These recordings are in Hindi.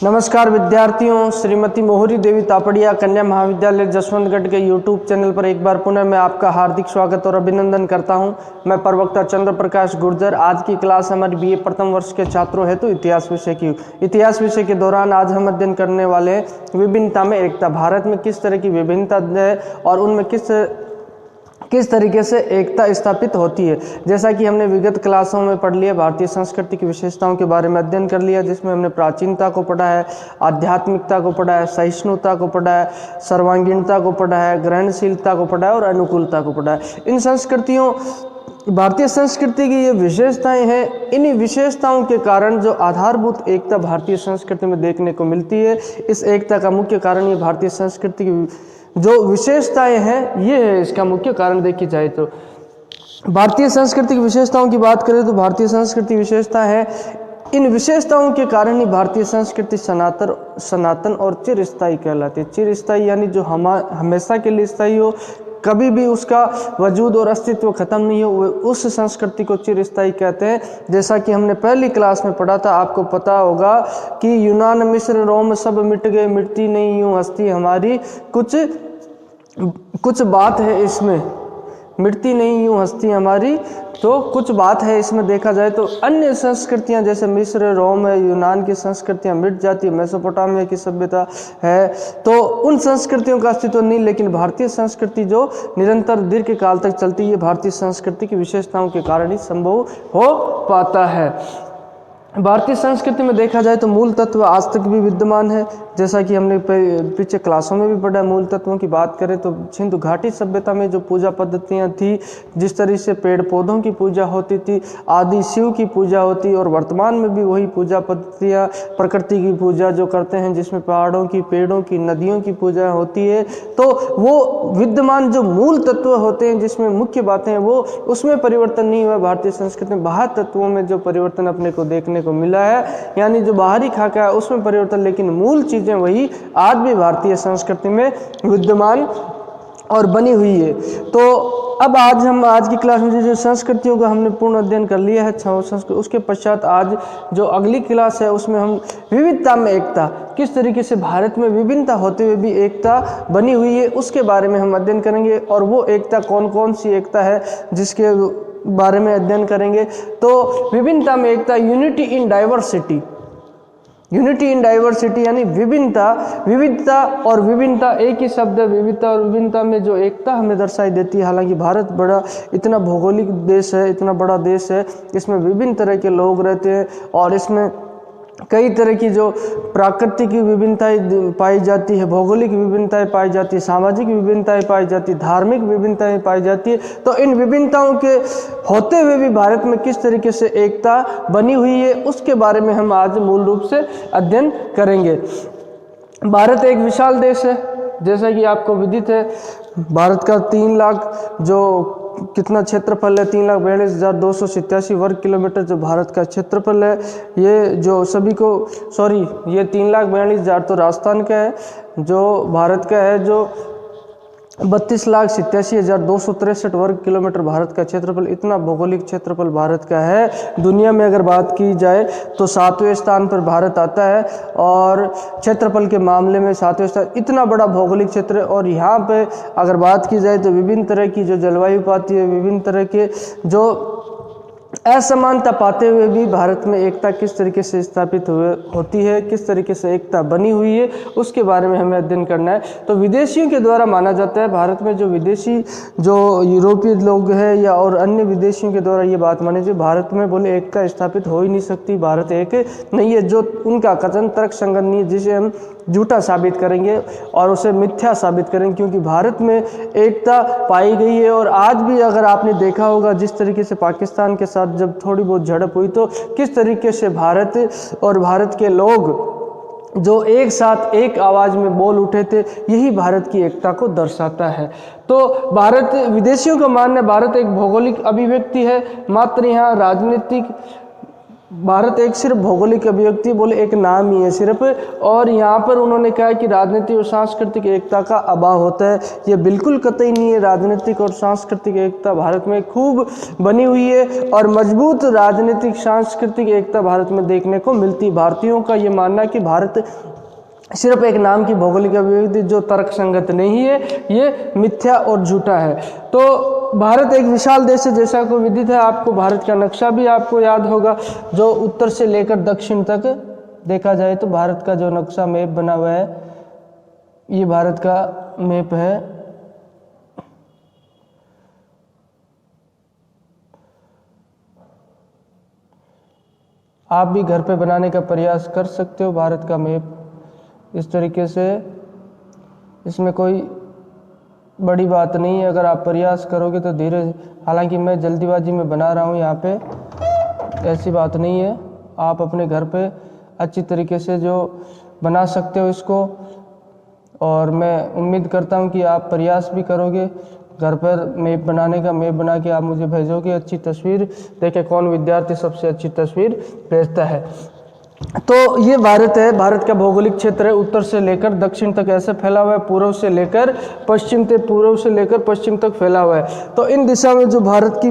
नमस्कार विद्यार्थियों, श्रीमती मोहरी देवी तापड़िया कन्या महाविद्यालय जसवंतगढ़ के यूट्यूब चैनल पर एक बार पुनः मैं आपका हार्दिक स्वागत और अभिनंदन करता हूं। मैं प्रवक्ता चंद्र प्रकाश गुर्जर। आज की क्लास हमारी बीए प्रथम वर्ष के छात्रों हेतु इतिहास विषय की। इतिहास विषय के दौरान आज हम अध्ययन करने वाले हैं विभिन्नता में एकता। भारत में किस तरह की विभिन्नता है और उनमें किस तरीके से एकता स्थापित होती है। जैसा कि हमने विगत क्लासों में पढ़ लिया, भारतीय संस्कृति की विशेषताओं के बारे में अध्ययन कर लिया, जिसमें हमने प्राचीनता को पढ़ा है, आध्यात्मिकता को पढ़ा है, सहिष्णुता को पढ़ा है, सर्वांगीणता को पढ़ा है, ग्रहणशीलता को पढ़ा है और अनुकूलता को पढ़ा है। इन संस्कृतियों भारतीय संस्कृति की ये विशेषताएं हैं। इन्हीं विशेषताओं के कारण जो आधारभूत एकता भारतीय संस्कृति में देखने को मिलती है, इस एकता का मुख्य कारण ये भारतीय संस्कृति की जो विशेषताएं हैं ये है इसका मुख्य कारण। देखी जाए तो भारतीय संस्कृति की विशेषताओं की बात करें तो भारतीय संस्कृति विशेषता है, इन विशेषताओं के कारण ही भारतीय संस्कृति सनातन और चिरस्थायी कहलाती है। चिरस्थायी यानी जो हमेशा के लिए स्थायी हो, कभी भी उसका वजूद और अस्तित्व खत्म नहीं हो, उस संस्कृति को चिरस्थायी कहते हैं। जैसा कि हमने पहली क्लास में पढ़ा था, आपको पता होगा कि यूनान मिस्र रोम सब मिट गए, मिटती नहीं यूं हस्ती हमारी, कुछ बात है इसमें, मिटती नहीं यूं हस्ती हमारी, तो कुछ बात है इसमें। देखा जाए तो अन्य संस्कृतियां जैसे मिस्र रोम है, यूनान की संस्कृतियां मिट जाती है, मेसोपोटामिया की सभ्यता है, तो उन संस्कृतियों का अस्तित्व नहीं, लेकिन भारतीय संस्कृति जो निरंतर दीर्घ काल तक चलती है, भारतीय संस्कृति की विशेषताओं के कारण ही संभव हो पाता है। भारतीय संस्कृति में देखा जाए तो मूल तत्व आज तक भी विद्यमान है। जैसा कि हमने पीछे क्लासों में भी पढ़ा, मूल तत्वों की बात करें तो सिंधु घाटी सभ्यता में जो पूजा पद्धतियां थी, जिस तरह से पेड़ पौधों की पूजा होती थी, आदि शिव की पूजा होती, और वर्तमान में भी वही पूजा पद्धतियां, प्रकृति की पूजा जो करते हैं, जिसमें पहाड़ों की, पेड़ों की, नदियों की पूजा होती है, तो वो विद्यमान जो मूल तत्व होते हैं, जिसमें मुख्य बातें हैं, वो उसमें परिवर्तन नहीं हुआ। भारतीय संस्कृति में बाहर तत्वों में जो परिवर्तन अपने को देखने को मिला है, यानी जो बाहरी खाका है उसमें परिवर्तन, लेकिन मूल चीजें वही आज भी भारतीय संस्कृति में विद्यमान और बनी हुई है। तो अब आज की क्लास में जो संस्कृतियों का हमने पूर्ण अध्ययन कर लिया है, उसके पश्चात आज जो अगली क्लास है उसमें हम विविधता में एकता, किस तरीके से भारत में विभिन्नता होते हुए भी एकता बनी हुई है, उसके बारे में हम अध्ययन करेंगे। और वो एकता कौन कौन सी एकता है जिसके बारे में अध्ययन करेंगे। तो विभिन्नता में एकता, unity in diversity, unity in diversity यानी विविधता और विभिन्नता एक ही शब्द है। विविधता और विभिन्नता में जो एकता हमें दर्शाई देती है। हालांकि भारत इतना भौगोलिक देश है, इतना बड़ा देश है, इसमें विभिन्न तरह के लोग रहते हैं और इसमें कई तरह की जो प्राकृतिक विभिन्नताएं पाई जाती है, भौगोलिक विभिन्नताएं पाई जाती है, सामाजिक विभिन्नताएं पाई जाती है, धार्मिक विभिन्नताएं पाई जाती है। तो इन विभिन्नताओं के होते हुए भी भारत में किस तरीके से एकता बनी हुई है, उसके बारे में हम आज मूल रूप से अध्ययन करेंगे। भारत एक विशाल देश है, जैसा कि आपको विदित है। भारत का 3 लाख जो कितना क्षेत्रफल है, 3,42,287 वर्ग किलोमीटर जो भारत का क्षेत्रफल है। ये जो सभी को ये 3,42,000 तो राजस्थान का है, जो भारत का है जो 32,87,263 वर्ग किलोमीटर भारत का क्षेत्रफल, इतना भौगोलिक क्षेत्रफल भारत का है। दुनिया में अगर बात की जाए तो 7वें स्थान पर भारत आता है, और क्षेत्रफल के मामले में 7वें स्थान, इतना बड़ा भौगोलिक क्षेत्र। और यहाँ पे अगर बात की जाए तो विभिन्न तरह की जो जलवायु पाती है, विभिन्न तरह के जो असमानता पाते हुए भी भारत में एकता किस तरीके से स्थापित होती है, किस तरीके से एकता बनी हुई है, उसके बारे में हमें अध्ययन करना है। तो विदेशियों के द्वारा माना जाता है, भारत में जो विदेशी जो यूरोपीय लोग हैं या और अन्य विदेशियों के द्वारा ये बात मानी जाए, भारत में बोले एकता स्थापित हो ही नहीं सकती, भारत एक नहीं है, जो उनका कथन तर्क संगत नहीं है, जिसे हम झूठा साबित करेंगे और उसे मिथ्या साबित करेंगे, क्योंकि भारत में एकता पाई गई है। और आज भी अगर आपने देखा होगा, जिस तरीके से पाकिस्तान के साथ जब थोड़ी बहुत झड़प हुई, तो किस तरीके से भारत और भारत के लोग जो एक साथ एक आवाज में बोल उठे थे, यही भारत की एकता को दर्शाता है। तो भारत, विदेशियों का मानना है भारत एक भौगोलिक अभिव्यक्ति है, मात्र यहाँ राजनीतिक भारत एक सिर्फ भौगोलिक अभिव्यक्ति बोले एक नाम ही है सिर्फ, और यहाँ पर उन्होंने कहा कि राजनीतिक और सांस्कृतिक एकता का अभाव होता है। ये बिल्कुल कतई नहीं है। राजनीतिक और सांस्कृतिक एकता भारत में खूब बनी हुई है और मजबूत राजनीतिक सांस्कृतिक एकता भारत में देखने को मिलती। भारतीयों का ये मानना है कि भारत सिर्फ एक नाम की भौगोलिक अभिव्यक्ति जो तर्क संगत नहीं है, ये मिथ्या और झूठा है। तो भारत एक विशाल देश है, जैसा को विदित है आपको। भारत का नक्शा भी आपको याद होगा, जो उत्तर से लेकर दक्षिण तक देखा जाए तो भारत का जो नक्शा मैप बना हुआ है, ये भारत का मैप है। आप भी घर पे बनाने का प्रयास कर सकते हो भारत का मैप इस तरीके से। इसमें कोई बड़ी बात नहीं है, अगर आप प्रयास करोगे तो धीरे, हालांकि मैं जल्दीबाजी में बना रहा हूँ यहाँ पे, ऐसी बात नहीं है। आप अपने घर पे अच्छी तरीके से जो बना सकते हो इसको, और मैं उम्मीद करता हूँ कि आप प्रयास भी करोगे घर पर मैप बनाने का। मैप बना के आप मुझे भेजोगे अच्छी तस्वीर, देखें कौन विद्यार्थी सबसे अच्छी तस्वीर भेजता है। तो ये भारत है, भारत का भौगोलिक क्षेत्र है, उत्तर से लेकर दक्षिण तक ऐसे फैला हुआ है, पूर्व से लेकर पश्चिम तक, पूर्व से लेकर पश्चिम तक फैला हुआ है। तो इन दिशा में जो भारत की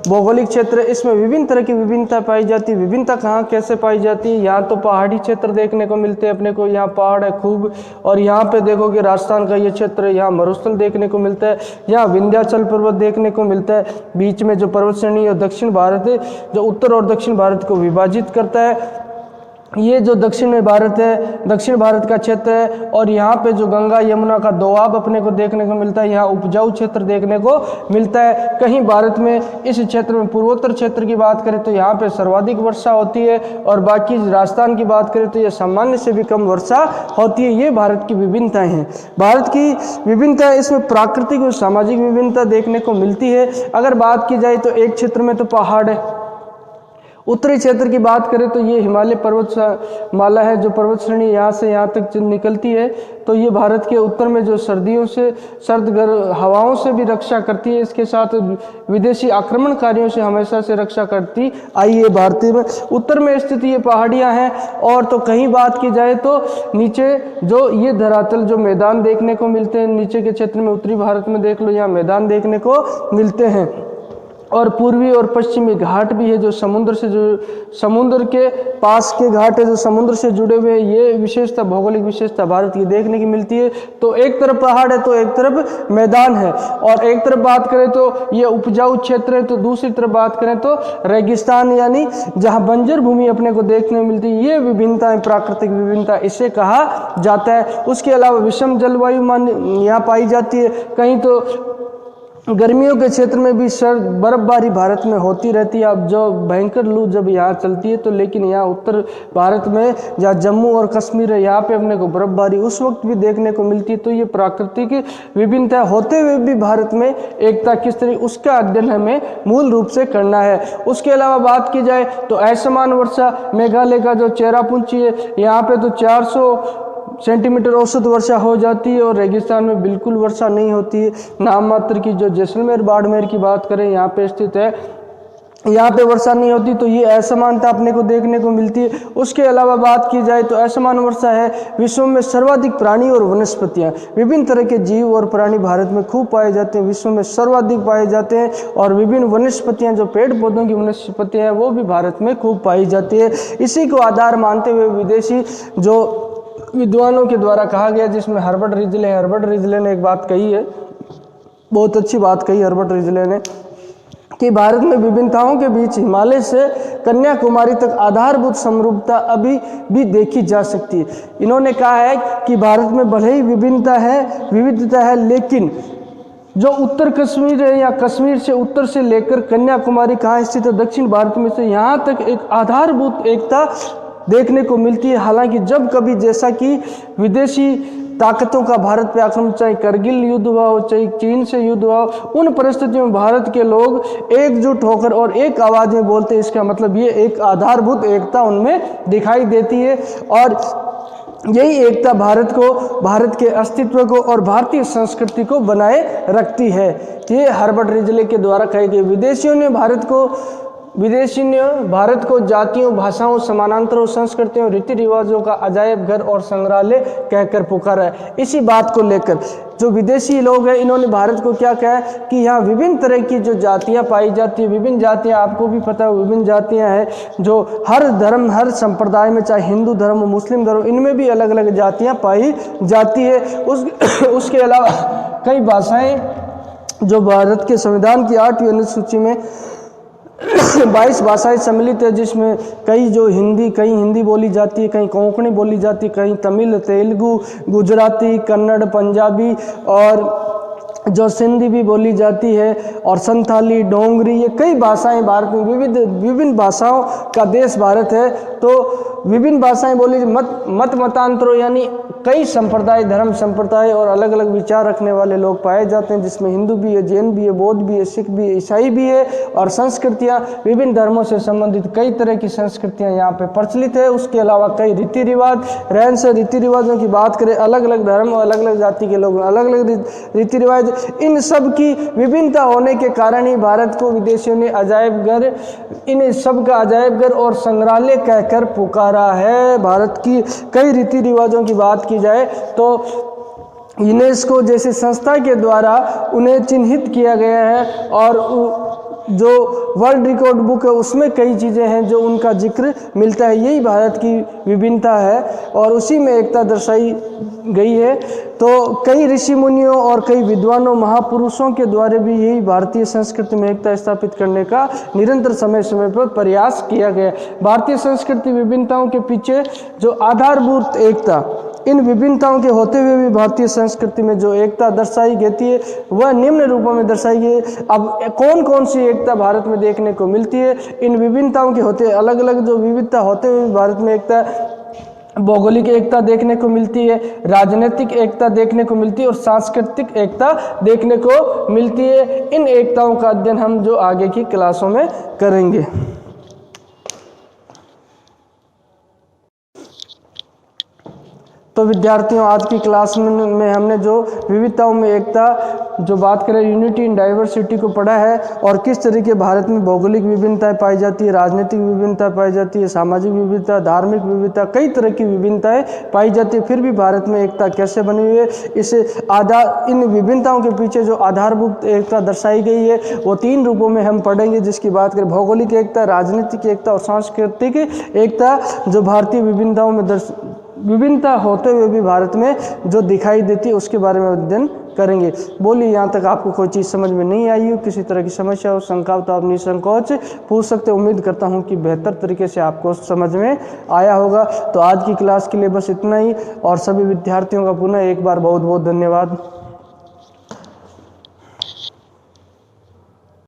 भौगोलिक क्षेत्र है, इसमें विभिन्न तरह की विभिन्नता पाई जाती है। विभिन्नता कहाँ कैसे पाई जाती है? यहाँ तो पहाड़ी क्षेत्र देखने को मिलते हैं अपने को, यहाँ पहाड़ है खूब, और यहाँ पे देखोगे राजस्थान का ये क्षेत्र है, यहाँ मरुस्थल देखने को मिलता है, यहाँ विंध्याचल पर्वत देखने को मिलता है, बीच में जो पर्वत श्रेणी और दक्षिण भारत है, जो उत्तर और दक्षिण भारत को विभाजित करता है। ये जो दक्षिण में भारत है, दक्षिण भारत का क्षेत्र है, और यहाँ पे जो गंगा यमुना का दोआब अपने को देखने को मिलता है, यहाँ उपजाऊ क्षेत्र देखने को मिलता है। कहीं भारत में इस क्षेत्र में पूर्वोत्तर क्षेत्र की बात करें तो यहाँ पे सर्वाधिक वर्षा होती है, और बाकी राजस्थान की बात करें तो ये सामान्य से भी कम वर्षा होती है। ये भारत की विभिन्नताएं हैं। भारत की विभिन्नता, इसमें प्राकृतिक और सामाजिक विभिन्नता देखने को मिलती है। अगर बात की जाए तो एक क्षेत्र में तो पहाड़ है, उत्तरी क्षेत्र की बात करें तो ये हिमालय पर्वत माला है, जो पर्वत श्रेणी यहाँ से यहाँ तक निकलती है। तो ये भारत के उत्तर में जो सर्दियों से, सर्द हवाओं से भी रक्षा करती है, इसके साथ विदेशी आक्रमणकारियों से हमेशा से रक्षा करती आई है। भारतीय में उत्तर में स्थित ये पहाड़ियाँ हैं। और तो कहीं बात की जाए तो नीचे जो ये धरातल, जो मैदान देखने को मिलते हैं नीचे के क्षेत्र में, उत्तरी भारत में देख लो, यहाँ मैदान देखने को मिलते हैं। और पूर्वी और पश्चिमी घाट भी है, जो समुद्र से, जो समुद्र के पास के घाट है, जो समुद्र से जुड़े हुए, ये विशेषता, भौगोलिक विशेषता भारत की देखने की मिलती है। तो एक तरफ पहाड़ है तो एक तरफ मैदान है, और एक तरफ बात करें तो ये उपजाऊ क्षेत्र है, तो दूसरी तरफ बात करें तो रेगिस्तान, यानी जहाँ बंजर भूमि अपने को देखने को मिलती है। ये विभिन्नताएं, प्राकृतिक विभिन्नता इसे कहा जाता है। उसके अलावा विषम जलवायु यहाँ पाई जाती है। कहीं तो गर्मियों के क्षेत्र में भी सर्द बर्फबारी भारत में होती रहती है। अब जो भयंकर लू जब यहाँ चलती है तो, लेकिन यहाँ उत्तर भारत में जहाँ जम्मू और कश्मीर है, यहाँ पे अपने को बर्फबारी उस वक्त भी देखने को मिलती है। तो ये प्राकृतिक विभिन्नता होते हुए भी भारत में एकता किस तरह, उसका अध्ययन हमें मूल रूप से करना है। उसके अलावा बात की जाए तो असमान वर्षा, मेघालय का जो चेरापूंजी है, यहाँ पे तो 400 सेंटीमीटर औसत वर्षा हो जाती है, और रेगिस्तान में बिल्कुल वर्षा नहीं होती है। नाम मात्र की जो जैसलमेर बाड़मेर की बात करें, यहाँ पे स्थित है, यहाँ पे वर्षा नहीं होती। तो ये असमानता अपने को देखने को मिलती है। उसके अलावा बात की जाए तो असमान वर्षा है। विश्व में सर्वाधिक प्राणी और वनस्पतियाँ, विभिन्न तरह के जीव और प्राणी भारत में खूब पाए जाते हैं, विश्व में सर्वाधिक पाए जाते हैं। और विभिन्न वनस्पतियाँ, जो पेड़ पौधों की वनस्पतियाँ हैं, वो भी भारत में खूब पाई जाती है। इसी को आधार मानते हुए विदेशी जो विद्वानों के द्वारा कहा गया, जिसमें हर्बर्ट रिजले ने एक बात कही है, बहुत अच्छी बात कही हर्बर्ट रिजले ने, कि भारत में विभिन्नताओं के बीच हिमालय से कन्याकुमारी तक आधारभूत समरूपता अभी भी देखी जा सकती है। इन्होंने कहा है कि भारत में भले ही विविधता है, लेकिन जो उत्तर कश्मीर है, या कश्मीर से उत्तर से लेकर कन्याकुमारी कहाँ स्थित है, दक्षिण भारत में से यहाँ तक एक आधारभूत एकता देखने को मिलती है। हालांकि जब कभी, जैसा कि विदेशी ताकतों का भारत पे आक्रमण, चाहे करगिल युद्ध हुआ हो, चाहे चीन से युद्ध हुआ हो, उन परिस्थितियों में भारत के लोग एकजुट होकर और एक आवाज़ में बोलते हैं। इसका मतलब ये एक आधारभूत एकता उनमें दिखाई देती है, और यही एकता भारत के अस्तित्व को और भारतीय संस्कृति को बनाए रखती है। ये हर्बर्ट रिजले के द्वारा कहे गए। विदेशियों ने भारत को विदेशी ने भारत को जातियों, भाषाओं, समानांतरों, संस्कृतियों, रीति रिवाजों का अजायब घर और संग्रहालय कहकर पुकारा है। इसी बात को लेकर जो विदेशी लोग हैं इन्होंने भारत को क्या कहा है कि यहाँ विभिन्न तरह की जो जातियाँ पाई जाती है, विभिन्न जातियाँ, आपको भी पता है विभिन्न जातियाँ हैं जो हर धर्म, हर संप्रदाय में, चाहे हिंदू धर्म हो, मुस्लिम धर्म, इनमें भी अलग अलग जातियाँ पाई जाती है। उसके अलावा कई भाषाएं जो भारत के संविधान की 8वीं अनुसूची में 22 भाषाएं सम्मिलित है, जिसमें कई हिंदी बोली जाती है, कहीं कोंकणी बोली जाती है, कहीं तमिल, तेलुगु, गुजराती, कन्नड़, पंजाबी और जो सिंधी भी बोली जाती है, और संथाली, डोंगरी, ये कई भाषाएं भारत में, विभिन्न भाषाओं का देश भारत है। तो विभिन्न भाषाएं बोली, मतांतरों यानी कई संप्रदाय, धर्म संप्रदाय और अलग अलग विचार रखने वाले लोग पाए जाते हैं, जिसमें हिंदू भी है, जैन भी है, बौद्ध भी है, सिख भी है, ईसाई भी है। और संस्कृतियाँ, विभिन्न धर्मों से संबंधित कई तरह की संस्कृतियाँ यहाँ पे प्रचलित है। उसके अलावा कई रीति रिवाज, रहन सहन, रीति रिवाजों की बात करें, अलग अलग धर्म और अलग अलग जाति के लोग, अलग अलग रीति रिवाज, इन सब की विभिन्नता होने के कारण ही भारत को विदेशियों ने अजायब घर, इन सब का अजायब घर और संग्रहालय कहकर पुकारा है। भारत की कई रीति रिवाजों की बात की जाए तो यूनेस्को जैसी संस्था के द्वारा उन्हें चिन्हित किया गया है, और जो वर्ल्ड रिकॉर्ड बुक है उसमें कई चीज़ें हैं जो उनका जिक्र मिलता है। यही भारत की विभिन्नता है और उसी में एकता दर्शाई गई है। तो कई ऋषि मुनियों और कई विद्वानों, महापुरुषों के द्वारा भी यही भारतीय संस्कृति में एकता स्थापित करने का निरंतर समय समय पर प्रयास किया गया। भारतीय संस्कृति विभिन्नताओं के पीछे जो आधारभूत एकता, इन विभिन्नताओं के होते हुए भी भारतीय संस्कृति में जो एकता दर्शाई गई है वह निम्न रूपों में दर्शाई गई है। अब कौन कौन सी एकता भारत में देखने को मिलती है? इन विभिन्नताओं के होते अलग अलग जो विविधता होते हुए भारत में एकता, भौगोलिक एकता देखने को मिलती है, राजनीतिक एकता देखने को मिलती है और सांस्कृतिक एकता देखने को मिलती है। इन एकताओं का अध्ययन हम जो आगे की क्लासों में करेंगे। तो विद्यार्थियों, आज की क्लास में हमने जो विविधताओं में एकता, जो बात करें यूनिटी इन डाइवर्सिटी को पढ़ा है, और किस तरीके भारत में भौगोलिक विभिन्नताएं पाई जाती है, राजनीतिक विभिन्नता पाई जाती है, सामाजिक विविधता, धार्मिक विविधता, कई तरह की विभिन्नताएं पाई जाती है, फिर भी भारत में एकता कैसे बनी हुई है। इसे इन विभिन्नताओं के पीछे जो आधारभूत एकता दर्शाई गई है वो 3 रूपों में हम पढ़ेंगे, जिसकी बात करें भौगोलिक एकता, राजनीतिक एकता और सांस्कृतिक एकता, जो भारतीय विभिन्नताओं में विभिन्नता होते हुए भी भारत में जो दिखाई देती है उसके बारे में अध्ययन करेंगे। बोलिए, यहाँ तक आपको कोई चीज़ समझ में नहीं आई हो, किसी तरह की समस्या हो, शंका हो तो आप निसंकोच पूछ सकते। उम्मीद करता हूँ कि बेहतर तरीके से आपको समझ में आया होगा। तो आज की क्लास के लिए बस इतना ही, और सभी विद्यार्थियों का पुनः एक बार बहुत बहुत धन्यवाद।